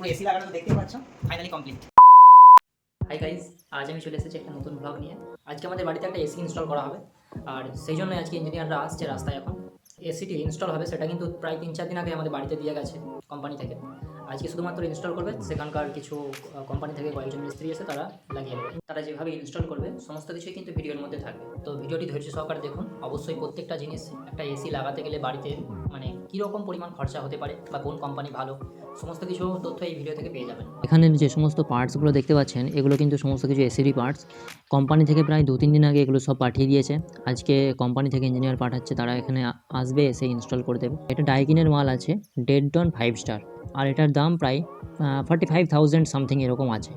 পুরো এসি লাগানো তো দেখতেই পাচ্ছ, ফাইনালি কমপ্লিট। হাই গাইজ, আজ আমি চলে এসেছি একটা নতুন ব্লগ নিয়ে। আজকে আমাদের বাড়িতে একটা এসি ইনস্টল করা হবে, আর সেই জন্য আজকে ইঞ্জিনিয়াররা আসছে রাস্তায়। এখন এসিটি ইনস্টল হবে, সেটা কিন্তু প্রায় 3-4 দিন আগে আমাদের বাড়িতে দিয়ে গেছে কোম্পানি থেকে। আজকে শুধুমাত্র ইনস্টল করবে, সেখানকার কিছু কোম্পানি থেকে কয়েকজন মিস্ত্রি এসে তারা লাগিয়ে দেবে। তারা যেভাবে ইনস্টল করবে সমস্ত কিছুই কিন্তু ভিডিওর মধ্যে থাকবে, তো ভিডিওটি ধৈর্য সহকারে দেখুন। অবশ্যই প্রত্যেকটা জিনিস, একটা এসি লাগাতে গেলে বাড়িতে মানে কীরকম পরিমাণ খরচা হতে পারে বা কোন কোম্পানি ভালো, সমস্ত কিছু তথ্য এই ভিডিও থেকে পেয়ে যাবেন। এখানে যে সমস্ত পার্টসগুলো দেখতে পাচ্ছেন, এগুলো কিন্তু সমস্ত কিছু এসিরই পার্টস। কোম্পানি থেকে প্রায় 2-3 দিন আগে এগুলো সব পাঠিয়ে দিয়েছে। আজকে কোম্পানি থেকে ইঞ্জিনিয়ার পাঠাচ্ছে, তারা এখানে আসবে, এসে ইনস্টল করে দেবে। এটা ডাইকিনের মাল আছে, ডেডটন 5 স্টার, আর এটার দাম প্রায় 45,000 সামথিং এরকম আছে।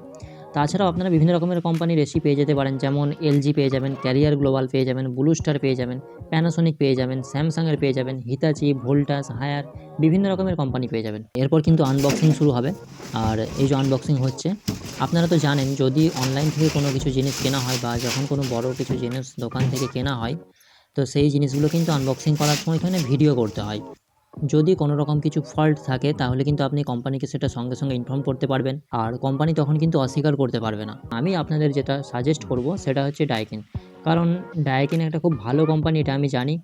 তাছাড়াও আপনারা বিভিন্ন রকমের কোম্পানির এসি পেয়ে যেতে পারেন, যেমন এলজি পেয়ে যাবেন, ক্যারিয়ার গ্লোবাল পেয়ে যাবেন, ব্লু স্টার পেয়ে যাবেন, প্যানাসোনিক পেয়ে যাবেন, স্যামসাংয়ের পেয়ে যাবেন, হিতাচি, ভোল্টাস, হায়ার, বিভিন্ন রকমের কোম্পানি পেয়ে যাবেন। এরপর কিন্তু আনবক্সিং শুরু হবে, আর এই যে আনবক্সিং হচ্ছে, আপনারা তো জানেন যদি অনলাইন থেকে কোনো কিছু জিনিস কেনা হয় বা যখন কোনো বড় কিছু জিনিস দোকান থেকে কেনা হয়, তো সেই জিনিসগুলো কিন্তু আনবক্সিং করার সময় এখানে ভিডিও করতে হয়। যদি কোনো রকম কিছু ফল্ট থাকে তাহলে কিন্তু আপনি কোম্পানিকে সেটা সঙ্গে সঙ্গে ইনফর্ম করতে পারবেন, আর কোম্পানি তখন কিন্তু অস্বীকার করতে পারবে না। আমি আপনাদের যেটা সাজেস্ট করব সেটা হচ্ছে ডাইকিন, কারণ ডাইকিন একটা খুব ভালো কোম্পানি, এটা আমি জানি।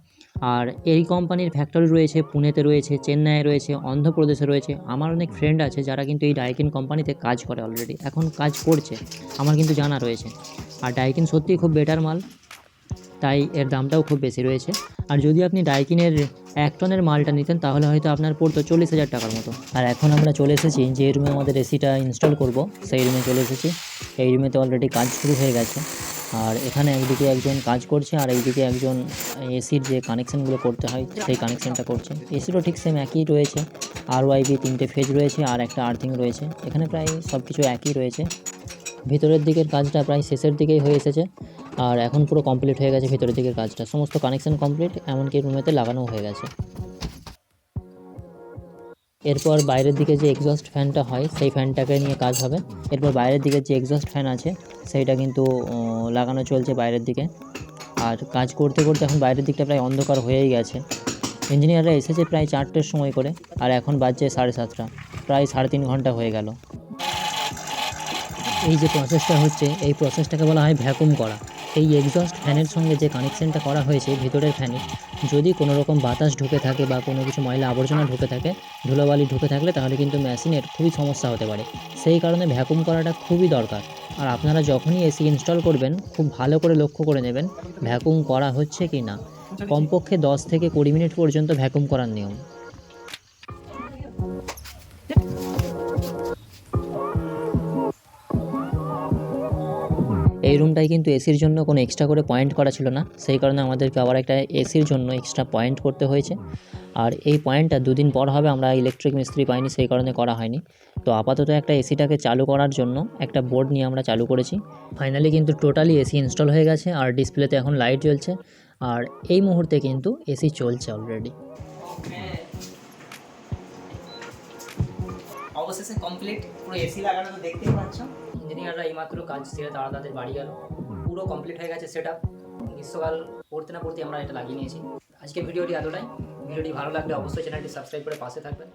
আর এই কোম্পানির ফ্যাক্টরি রয়েছে পুনেতে, রয়েছে চেন্নাইয়ে, রয়েছে অন্ধ্রপ্রদেশে রয়েছে। আমার অনেক ফ্রেন্ড আছে যারা কিন্তু এই ডাইকিন কোম্পানিতে কাজ করে, অলরেডি এখন কাজ করছে, আমার কিন্তু জানা রয়েছে। আর ডাইকিন সত্যিই খুব বেটার মাল, তাই এর দামটাও খুব বেশি রয়েছে। আর যদি আপনি ডাইকিনের 1 টনের মালটা নিতেন তাহলে হয়তো আপনার পড়তো 40,000 টাকার মতো। আর এখন আমরা চলে এসেছি যে রুমে আমাদের এসিটা ইনস্টল করব, সেই রুমে চলে এসেছি। এই রুমেতে অলরেডি কাজ শুরু হয়ে গেছে, আর এখানে একদিকে একজন কাজ করছে আর এইদিকে একজন এসির যে কানেকশানগুলো করতে হয় সেই কানেকশানটা করছে। এসিরও ঠিক সেম একই রয়েছে, আরওয়াইবি 3টে ফেজ রয়েছে আর একটা আর্থিং রয়েছে। এখানে প্রায় সব কিছু একই রয়েছে। ভিতরের দিকের কাজটা প্রায় শেষের দিকেই হয়ে এসেছে, আর এখন পুরো কমপ্লিট হয়ে গেছে ভিতরের দিকের কাজটা, সমস্ত কানেকশান কমপ্লিট, এমনকি রুমেতে লাগানো হয়ে গেছে। এরপর বাইরের দিকে যে এক্সস্ট ফ্যানটা হয় সেই ফ্যানটাকে নিয়ে কাজ হবে। এরপর বাইরের দিকে যে এক্সস্ট ফ্যান আছে সেইটা কিন্তু লাগানো চলছে বাইরের দিকে। আর কাজ করতে করতে এখন বাইরের দিকটা প্রায় অন্ধকার হয়েই গেছে। ইঞ্জিনিয়াররা এসেছে প্রায় 4টের সময় করে, আর এখন বাজছে 7:30, প্রায় 3.5 ঘন্টা হয়ে গেল। এই যে প্রসেসটা হচ্ছে, এই প্রসেসটাকে বলা হয় ভ্যাকুম করা। এই এক্সস্ট ফ্যানের সঙ্গে যে কানেকশানটা করা হয়েছে ভিতরের ফ্যানে, যদি কোনো রকম বাতাস ঢুকে থাকে বা কোনো কিছু ময়লা আবর্জনা ঢুকে থাকে, ধুলোবালি ঢুকে থাকলে, তাহলে কিন্তু মেশিনের খুবই সমস্যা হতে পারে। সেই কারণে ভ্যাকুম করাটা খুবই দরকার। আর আপনারা যখনই এসি ইনস্টল করবেন খুব ভালো করে লক্ষ্য করে নেবেন ভ্যাকুম করা হচ্ছে কি না। কমপক্ষে 10 থেকে 20 মিনিট পর্যন্ত ভ্যাকুম করার নিয়ম। এই রুমটাই কিন্তু এসির জন্য কোনো এক্সট্রা করে পয়েন্ট করা ছিল না, সেই কারণে আমাদেরকে আবার একটা এসির জন্য এক্সট্রা পয়েন্ট করতে হয়েছে। আর এই পয়েন্টটা 2 দিন পর হবে, আমরা ইলেকট্রিক মিস্ত্রি পাইনি সেই কারণে করা হয়নি। তো আপাতত একটা এসিটাকে চালু করার জন্য একটা বোর্ড নিয়ে আমরা চালু করেছি। ফাইনালি কিন্তু টোটালি এসি ইনস্টল হয়ে গেছে, আর ডিসপ্লেতে এখন লাইট জ্বলছে, আর এই মুহূর্তে কিন্তু এসি চলছে অলরেডি। অবশেষে কমপ্লিট, পুরো এসি লাগানো তো দেখতেই পাচ্ছ। ইঞ্জিনিয়াররা এইমাত্র কাজ ছেড়ে তারা তাদের বাড়ি গেল, পুরো কমপ্লিট হয়ে গেছে সেটা। গ্রীষ্মকাল পড়তে না পড়তে আমরা এটা লাগিয়ে নিয়েছি। আজকের ভিডিওটি এতটাই। ভিডিওটি ভালো লাগলে অবশ্যই চ্যানেলটি সাবস্ক্রাইব করে পাশে থাকবেন।